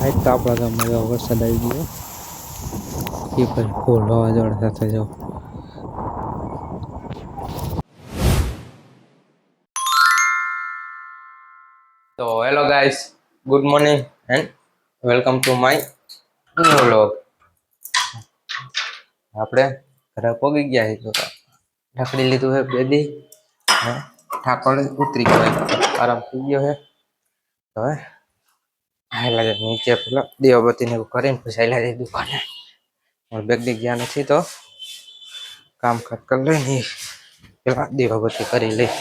આજ તો આપણા ગામમાં જો વરસાદ આવી ગયો એ પછી ફૂલ વાવાઝોડા સાથે જાઓ. તો hello guys, good morning and welcome to my new vlog. આપણે ઘરે પહોંચી ગયા છે. તો ઢાંકડી લીધું છે બેદી, ઠાકોર ઉતરી ગયો, આરામ થઈ ગયો છે. હવે હાલા નીચે પેલા દીવાબત્તીને એવું કરીને પછી હાલ્યા જઈએ દુકાને. બેગ દી ગયા નથી તો કામ કરી લઈ પેલા દીવાબત્તી કરી લઈ.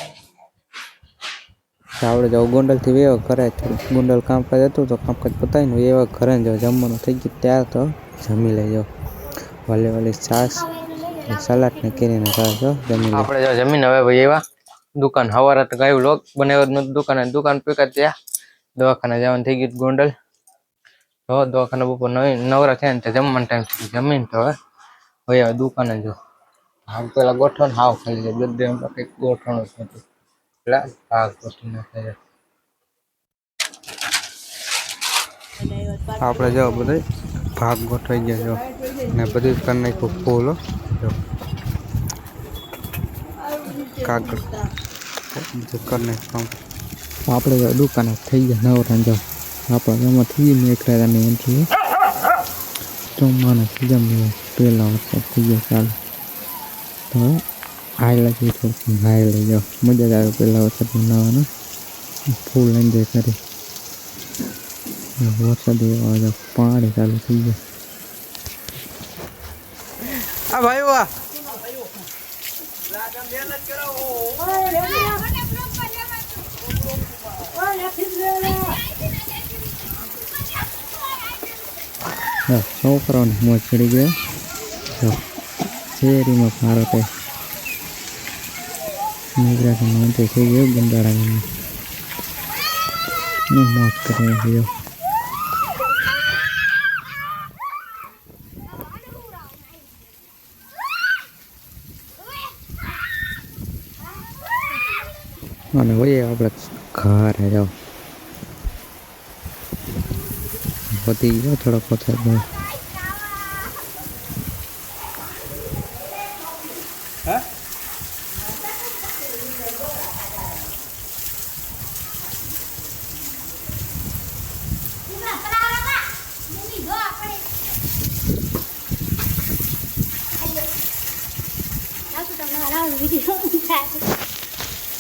આપણે જાવ ગોંડલથી વેવા ઘરે, ગોંડલ કામકાજ હતું તો કામકાજ પતાવીને એવા ઘરે જાવ. જમવાનું થઈ ગયું ત્યાં તો જમી લેજો. વાલી છાશ સલાડ ને કેરીને છાશ જમી લે. આપણે જો જમીન હવે ભાઈ એવા દુકાન હવારે તો ગાયું લોક બનાવ્યો જ નથી. દુકાન પીકા ત્યાં દવાખાને જવાનું થઈ ગયું ગોંડલ. તો દવાખાના બપોર નવરા થયા ને જમવાનો ટાઈમ થઈ ગયો. જમીન તો હવે દુકાને જો હાવ પેલા ગોઠવણ હાવ ખાલી જાય બધે કંઈક ગોઠવણ જ નથી. પેલા ભાગ ગોઠવી નાખે. આપણે જો બધે ભાગ ગોઠવાઈ ગયા જો ને બધું કરી નાખ્યું ફૂલ જો કાગળ બધું કરી નાખ્યું. આપણે જો દુકાને થઈ ગયા નવરા જો આપણા ગામમાં થઈ ગઈ મેઘરાજાની એન્ટ્રી ચોમાના સિઝનમાં પહેલા વરસાદ થઈ ગયો ચાલુ. તો હાઈ લાગી થોડું હાઈ લઈ જાઓ, મજા જ આવે પહેલાં વરસાદમાં નાવાનું, ફૂલ એન્જોય કરી. વરસાદ એવા પાણી ચાલુ થઈ ગયો. આ ભાઈ વાહ છોકરાઓને મોજ ચડી ગયો. શેરીમાં મારો કઈ મેઘરાજાની એન્ટ્રી થઈ ગયો. ગંદાળાની મોજ કરી ગયો. અને ભાઈ આપણે ઘરે જાઓ પતી ગયો થોડોક વરસાદ.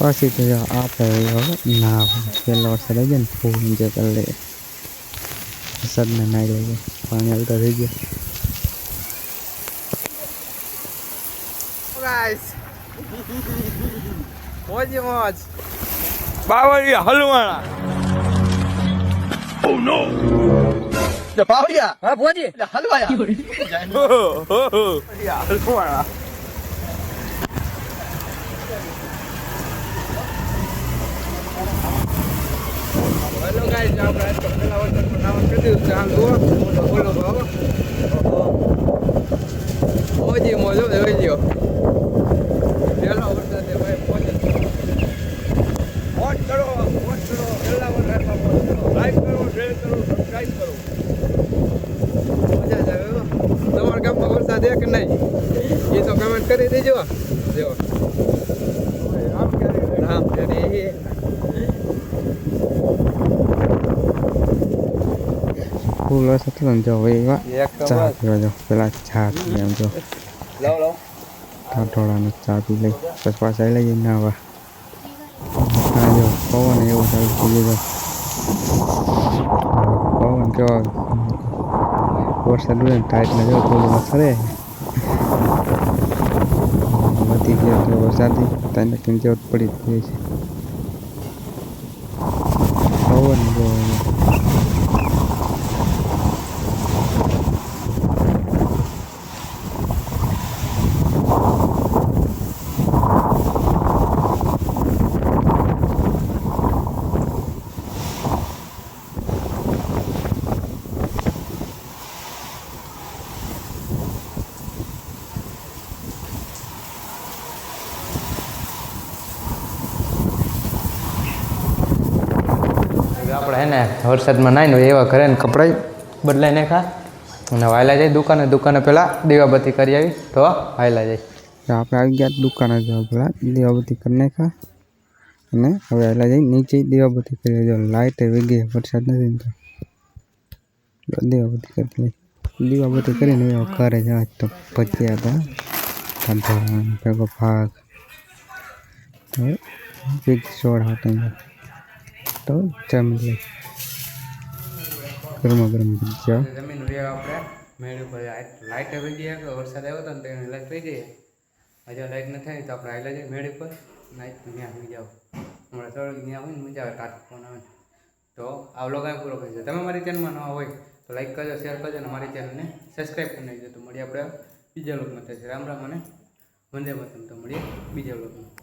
પછી તો આપણે ના પહેલા વરસાદ આવી જાય ને ફૂલ એન્જોય કરી લઈએ. વરસાદને નાઈ લઈએ, પાણી આવતા થઈ ગયા. મોજ મોજ બાવળિયા હલવાણા. ઓ નો બાવળિયા હા ભોજી હલવાયા હલવાણા. હેલો ગાઈસ, આપણે તો પેલા વરસાદમાં નાવાનું કરી દીધું છે. આમ જુઓ બોલો બાબા મોજી મોજ જોઈ લ્યો. પેલો વરસાદ ભાઈ પહોંચે વોટ કરો પહેલા વરસાદમાં વોટ કરો, લાઈક કરો, શેર કરો, સબસ્ક્રાઈબ કરો. મજા જ આવે. તમારા ગામમાં વરસાદ છે કે નહીં એ તો કમેન્ટ કરી દેજો. જો રામ ત્યારે ફૂલ વરસાદ થતો ને જો એવા ચા પીવા જાઓ. પેલા ચા પી એમ જો ટાટોળાનો ચા પી લઈ પછી પાછા લઈ જઈને નાવા. હા જો પવન એવું ચાલુ થઈ ગયો. પવન કેવો વરસાદ હોય ને ટાઈટને જો થોડું વરસાદે વધી ગયો તો વરસાદી તને કેમ જેવો પડી ગઈ છે પવન બહુ. આપણે હે ને વરસાદમાં નાહીને એવા ઘરે ને કપડાં બદલાઈ નાખ્યા અને વાયલા જાય દુકાને પહેલાં દીવાબત્તી કરી આવી તો વાયલા જાય. તો આપણે આવી ગયા દુકાને જવા પેલા દીવાબત્તી કરી નાખ્યા અને હવે એટલે જઈ નીચે દીવાબત્તી કરી જો લાઇટ આવી ગઈ વરસાદ નથી તો દીવાબત્તી કરી દીવાબત્તી કરીને હવે ઘરે જવા તો ભજીયા હતા ભેગો ભાગ બિગ સોળ હતા તો જમી ગરમ ભજીયા જમીન આપણે મેળવી પડે લાઇટ આવી ગઈ કે વરસાદ આવ્યો હતો ને તેને લાઇટ થઈ ગઈ હજુ લાઇટ ન થાય તો આપણે આવેલા જઈએ મેળી પર લાઇટ ત્યાં આવી જાઓ હમણાં થોડીક ત્યાં હોય ને મજા આવે ટાટ ફોન આવે તો આ વ્લોગ અહીં પૂરો કરી છે. તમે મારી ચેનલમાં નવા હોય તો લાઈક કરજો શેર કરજો અને મારી ચેનલને સબસ્ક્રાઈબ કરી નાખજો. તો મળીએ આપણે બીજા વ્લોગમાં. રામ રામ અને વંદે માતરમ. તો મળીએ બીજા વ્લોગમાં.